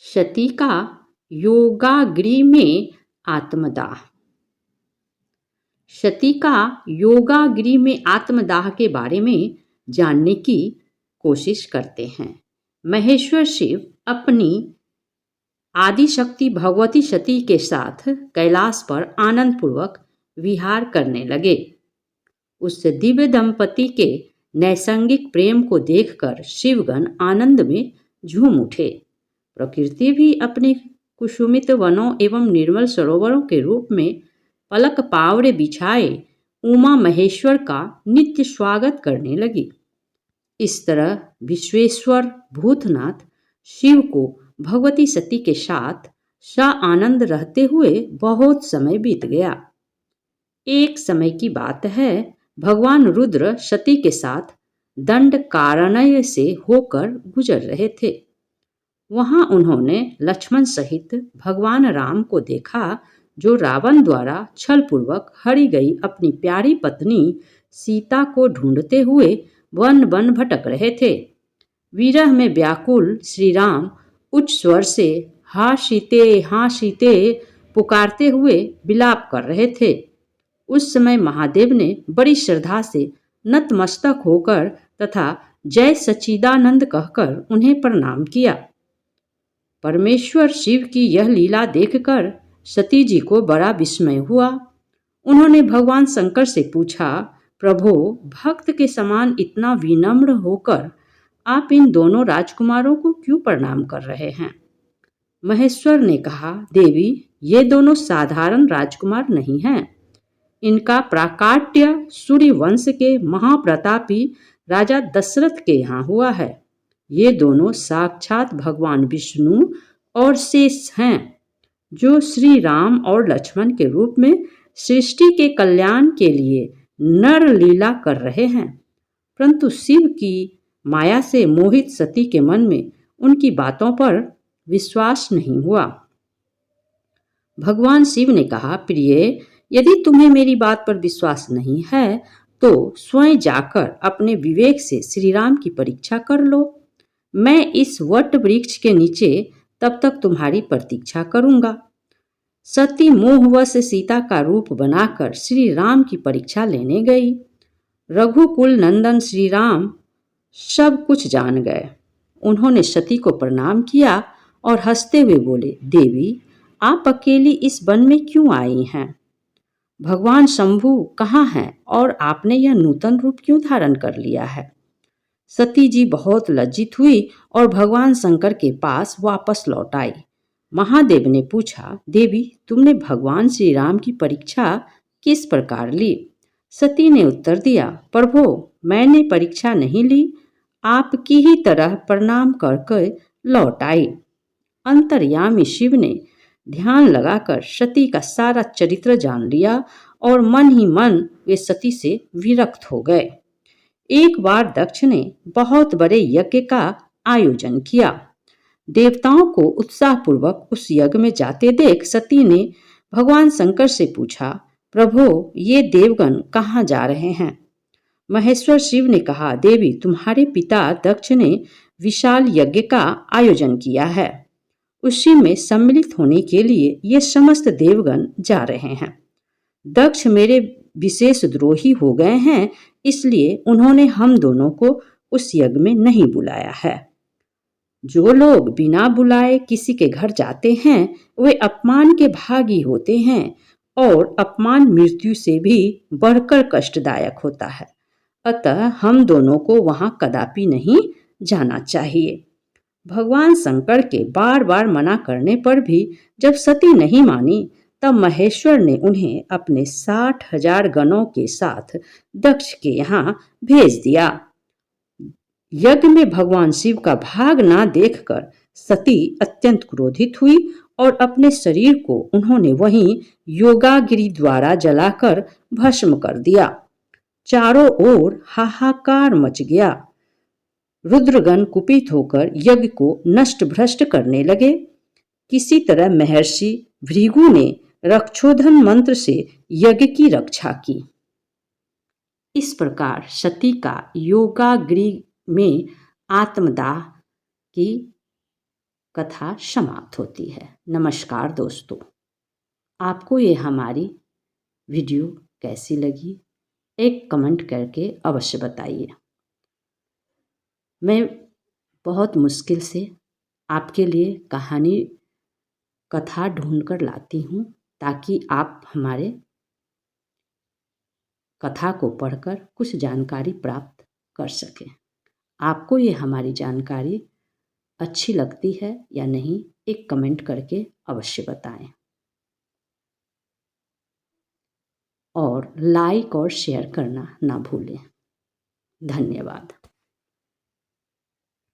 सती का योगाग्नि में आत्मदाह। सती का योगाग्नि में आत्मदाह के बारे में जानने की कोशिश करते हैं। महेश्वर शिव अपनी आदिशक्ति भगवती सती के साथ कैलाश पर आनंद पूर्वक विहार करने लगे। उस दिव्य दंपति के नैसर्गिक प्रेम को देखकर शिवगण आनंद में झूम उठे। प्रकृति भी अपने कुसुमित वनों एवं निर्मल सरोवरों के रूप में पलक पावड़े बिछाए उमा महेश्वर का नित्य स्वागत करने लगी। इस तरह विश्वेश्वर भूतनाथ शिव को भगवती सती के साथ आनंद रहते हुए बहुत समय बीत गया। एक समय की बात है, भगवान रुद्र सती के साथ दंडकारण्य से होकर गुजर रहे थे। वहां उन्होंने लक्ष्मण सहित भगवान राम को देखा, जो रावण द्वारा छलपूर्वक हरी गई अपनी प्यारी पत्नी सीता को ढूंढते हुए वन वन भटक रहे थे। विरह में व्याकुल श्री राम उच्च स्वर से हाँ सीते पुकारते हुए विलाप कर रहे थे। उस समय महादेव ने बड़ी श्रद्धा से नतमस्तक होकर तथा जय सच्चिदानंद कहकर उन्हें प्रणाम किया। परमेश्वर शिव की यह लीला देखकर सती जी को बड़ा विस्मय हुआ। उन्होंने भगवान शंकर से पूछा, प्रभु, भक्त के समान इतना विनम्र होकर आप इन दोनों राजकुमारों को क्यों प्रणाम कर रहे हैं? महेश्वर ने कहा, देवी, ये दोनों साधारण राजकुमार नहीं हैं। इनका प्राकाट्य सूर्य वंश के महाप्रतापी राजा दशरथ के यहाँ हुआ है। ये दोनों साक्षात भगवान विष्णु और शेष हैं, जो श्री राम और लक्ष्मण के रूप में सृष्टि के कल्याण के लिए नर लीला कर रहे हैं। परंतु शिव की माया से मोहित सती के मन में उनकी बातों पर विश्वास नहीं हुआ। भगवान शिव ने कहा, प्रिय, यदि तुम्हें मेरी बात पर विश्वास नहीं है तो स्वयं जाकर अपने विवेक से श्री राम की परीक्षा कर लो। मैं इस वट वृक्ष के नीचे तब तक तुम्हारी प्रतीक्षा करूंगा। सती मोहवश सीता का रूप बनाकर श्री राम की परीक्षा लेने गई। रघुकुल नंदन श्री राम सब कुछ जान गए। उन्होंने सती को प्रणाम किया और हंसते हुए बोले, देवी, आप अकेली इस वन में क्यों आई हैं? भगवान शंभु कहाँ हैं और आपने यह नूतन रूप क्यों धारण कर लिया है? सती जी बहुत लज्जित हुई और भगवान शंकर के पास वापस लौट आई। महादेव ने पूछा, देवी, तुमने भगवान श्री राम की परीक्षा किस प्रकार ली? सती ने उत्तर दिया, प्रभु, मैंने परीक्षा नहीं ली, आपकी ही तरह प्रणाम करके लौट आई। अंतर्यामी शिव ने ध्यान लगाकर सती का सारा चरित्र जान लिया और मन ही मन वे सती से विरक्त हो गए। एक बार दक्ष ने बहुत बड़े यज्ञ का आयोजन किया। देवताओं को उत्साहपूर्वक उस यज्ञ में जाते देख सती ने भगवान शंकर से पूछा, प्रभु, ये देवगण कहाँ जा रहे हैं? महेश्वर शिव ने कहा, देवी, तुम्हारे पिता दक्ष ने विशाल यज्ञ का आयोजन किया है। उसी में सम्मिलित होने के लिए ये समस्त देवगण जा रहे हैं। दक्ष मेरे विशेष द्रोही हो गए हैं, इसलिए उन्होंने हम दोनों को उस यज्ञ में नहीं बुलाया है। जो लोग बिना बुलाए किसी के घर जाते हैं वे अपमान के भागी होते हैं और अपमान मृत्यु से भी बढ़कर कष्टदायक होता है। अतः हम दोनों को वहां कदापि नहीं जाना चाहिए। भगवान शंकर के बार बार मना करने पर भी जब सती नहीं मानी, तब महेश्वर ने उन्हें अपने 60,000 गणों के साथ दक्ष के यहाँ भेज दिया। यज्ञ में भगवान शिव का भाग ना देखकर सती अत्यंत क्रोधित हुई और अपने शरीर को उन्होंने वहीं योगाग्नि द्वारा जलाकर भस्म कर दिया। चारों ओर हाहाकार मच गया। रुद्रगण कुपित होकर यज्ञ को नष्ट भ्रष्ट करने लगे। किसी तरह महर्षि भृगु ने रक्षोधन मंत्र से यज्ञ की रक्षा की। इस प्रकार सती का योगाग्नि में आत्मदाह की कथा समाप्त होती है। नमस्कार दोस्तों, आपको ये हमारी वीडियो कैसी लगी एक कमेंट करके अवश्य बताइए। मैं बहुत मुश्किल से आपके लिए कहानी कथा ढूंढ कर लाती हूँ ताकि आप हमारे कथा को पढ़कर कुछ जानकारी प्राप्त कर सकें। आपको ये हमारी जानकारी अच्छी लगती है या नहीं, एक कमेंट करके अवश्य बताएं और लाइक और शेयर करना ना भूलें। धन्यवाद।